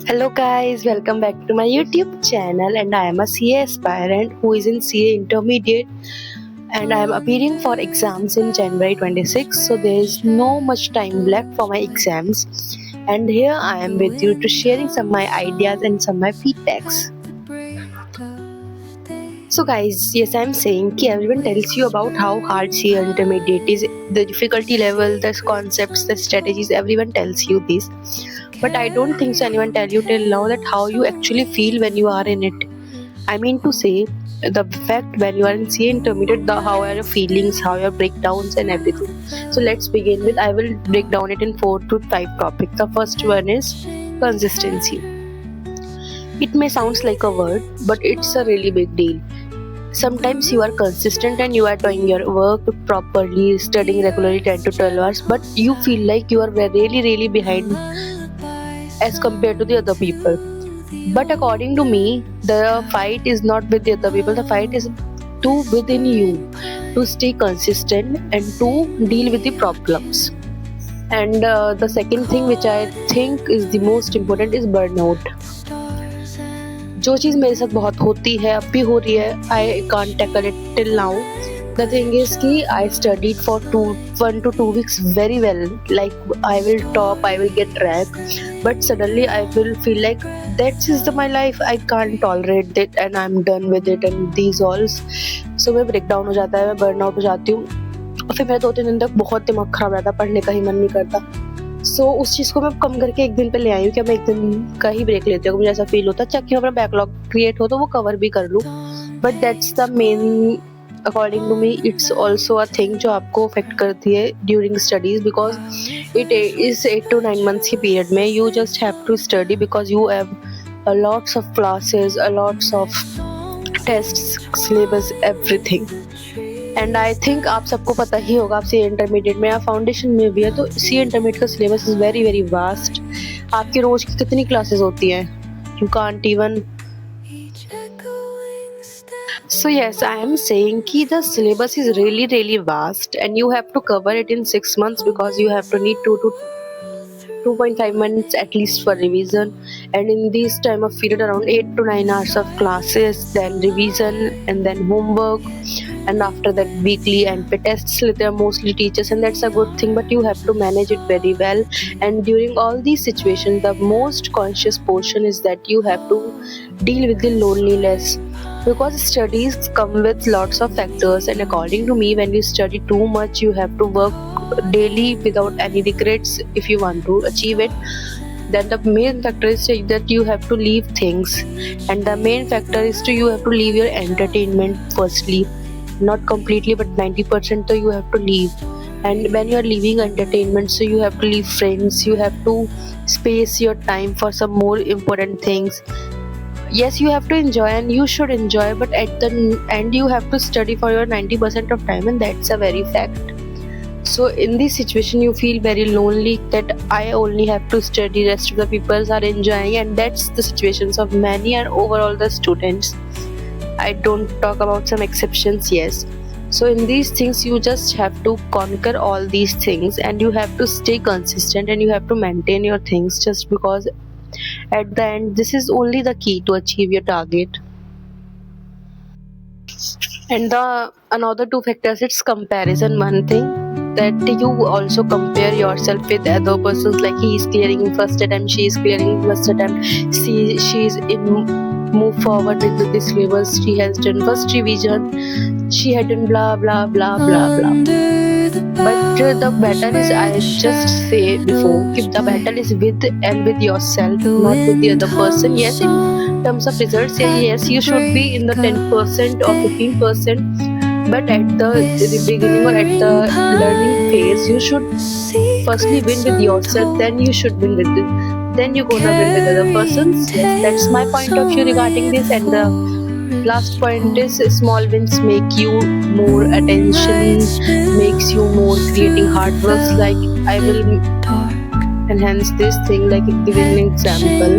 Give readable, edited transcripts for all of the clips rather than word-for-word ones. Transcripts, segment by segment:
Hello guys, welcome back to my YouTube channel and I am a CA aspirant who is in CA intermediate and I am appearing for exams in January 26, so there is no much time left for my exams, and here I am with you to sharing some of my ideas and some of my feedbacks. So guys, yes, I am saying that everyone tells you about how hard CA intermediate is, the difficulty level, the concepts, the strategies, everyone tells you this. But I don't think so anyone tell you till now that how you actually feel when you are in it. I mean to say, the fact when you are in CA intermediate, how are your feelings, how your breakdowns and everything. So let's begin with, I will break down it in 4 to 5 topics. The first one is consistency. It may sound like a word, but it's a really big deal. Sometimes you are consistent and you are doing your work properly, studying regularly 10 to 12 hours, but you feel like you are really behind as compared to the other people. But according to me, the fight is not with the other people, the fight is to within you, to stay consistent and to deal with the problems. And the second thing which I think is the most important is burnout. जो चीज़ मेरे साथ बहुत होती है, अब भी हो रही है, I can't tackle it till now. The thing is कि I studied for 1 to 2 weeks very well, like I will top, I will get rank, but suddenly I will feel like that is my life, I can't tolerate it and I'm done with it and these all. So मैं breakdown हो जाता है, मैं burnout हो जाती हूँ और फिर मेरा 2-3 दिन तक बहुत दिमाग खराब रहता, पढ़ने का ही मन नहीं करता. सो उस चीज़ को मैं कम करके एक दिन पे ले आई हूँ कि मैं एक दिन का ही ब्रेक लेती हूँ. मुझे ऐसा फील होता है चाहे कि अपना बैकलॉग क्रिएट हो तो वो कवर भी कर लूँ, but that's the main according to me. It's also a thing जो आपको अफेक्ट करती है during studies, because it is 8 to 9 months के पीरियड में you just have to study because you have lots of classes, lots of tests, syllabus, everything. And I think आप सबको पता ही होगा, आप सी इंटरमीडिएट में या फाउंडेशन में भी है तो सी इंटरमीडिएट का सिलेबस इज़ वेरी वास्ट. आपकी रोज़ की कितनी क्लासेस होती हैं, you can't even. So yes, I am saying कि the syllabus is really vast and you have to cover it in 6 months because you have to need 2 to 2.5 months at least for revision, and in this time of period around 8 to 9 hours of classes, then revision and then homework, and after that weekly and tests. They are mostly teachers and that's a good thing, but you have to manage it very well. And during all these situations, the most conscious portion is that you have to deal with the loneliness, because studies come with lots of factors, and according to me, when you study too much you have to work daily without any regrets if you want to achieve it. Then the main factor is that you have to leave things, and the main factor is you have to leave your entertainment firstly, not completely but 90% so you have to leave. And when you are leaving entertainment, so you have to leave friends, you have to space your time for some more important things. Yes, you have to enjoy and you should enjoy, but at the end you have to study for your 90% of time, and that's a very fact. So in this situation you feel very lonely that I only have to study, rest of the people are enjoying, and that's the situations of many and overall the students. I don't talk about some exceptions, yes. So in these things you just have to conquer all these things and you have to stay consistent and you have to maintain your things, just because at the end this is only the key to achieve your target. And the another two factors, it's comparison. One thing that you also compare yourself with other persons, like he is clearing first attempt, she is clearing first attempt, she is in move forward with this syllabus, she has done first revision, she had done blah blah blah blah blah. But the battle is, I just say before, if the battle is with and with yourself, not with the other person. Yes, in terms of results, yes, you should be in the 10% or 15%, but at the beginning or at the learning phase, you should firstly win with yourself, then you should win with it. Then you're gonna win with other persons. Yes, that's my point of view regarding this. And the last point is small wins make you more attention, makes you more creating hard works. Like I will enhance this thing, like giving an example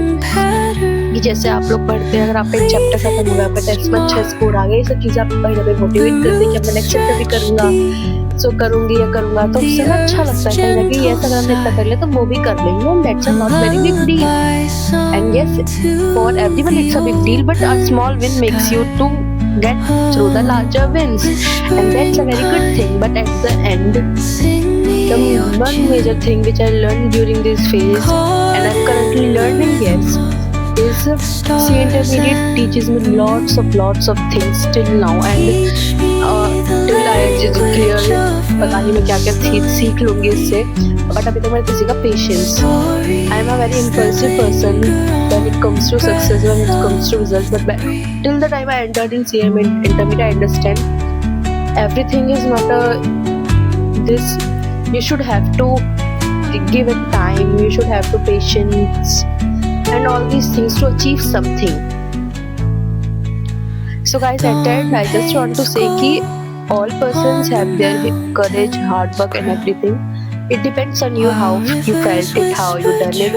कि जैसे आप लोग पढ़ते हैं, अगर आपका एक chapter खत्म हो गया, आपका टेस्ट में अच्छा स्कोर आ गया, ये सब चीज़ें आपको कहीं ना कहीं मोटिवेट करती है कि मैं नेक्स्ट चैप्टर भी करूँगा, सो करूंगी या करूंगा तो उससे ना अच्छा लगता है कहीं ना कहीं, ऐसा अगर हमने इतना कर लिया तो वो भी कर लेंगे, and that's not very big deal. And yes, for everyone it's a big deal, but a small win makes you to get through the larger wins, and that's a very good thing. But at the end, the one major thing which I learned during this phase, and I'm currently learning, yes, is C intermediate teaches me lots of things till now, and till I just clear पता नहीं मैं क्या क्या सीख लूंगी इससे, but अभी तो मैं किसी का patience. I am a very impulsive person when it comes to success, when it comes to results, but till the time I entered in CM intermediate, I understand everything is not a this. You should have to give it time, you should have to patience and all these things to achieve something. So guys, at the end I just want to say कि all persons have their courage, hard work and everything. It depends on you how you felt it, how you done it.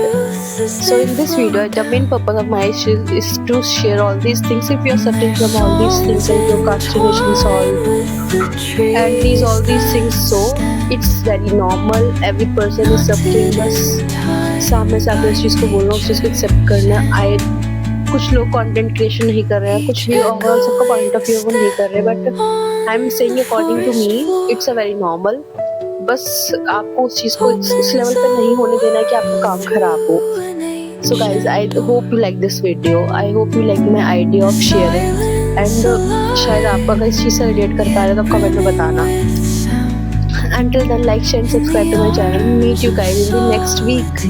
So in this video, the main purpose of my issue is to share all these things. If you are suffering from all these things and your constipation solved and all these things, so it's very normal. Every person is suffering. बस सामने से आकर इस चीज़ को बोलना, उस चीज़ को accept करना. कुछ लोग कंटेंट क्रिएशन नहीं कर रहे हैं, कुछ भी ओवरऑल सबका पॉइंट ऑफ व्यू वो नहीं कर रहे, but I am saying according to me it's a very normal. बस आपको उस चीज़ को उस लेवल पे नहीं होने देना है कि आपका काम खराब हो. So guys, I hope you like this video, I hope you like my idea of sharing, and शायद आप अगर इस चीज़ से रिलेट कर पा रहे हो तो आप कमेंट में बताना. Until then, like, share and subscribe to my channel. Meet you guys in the next week.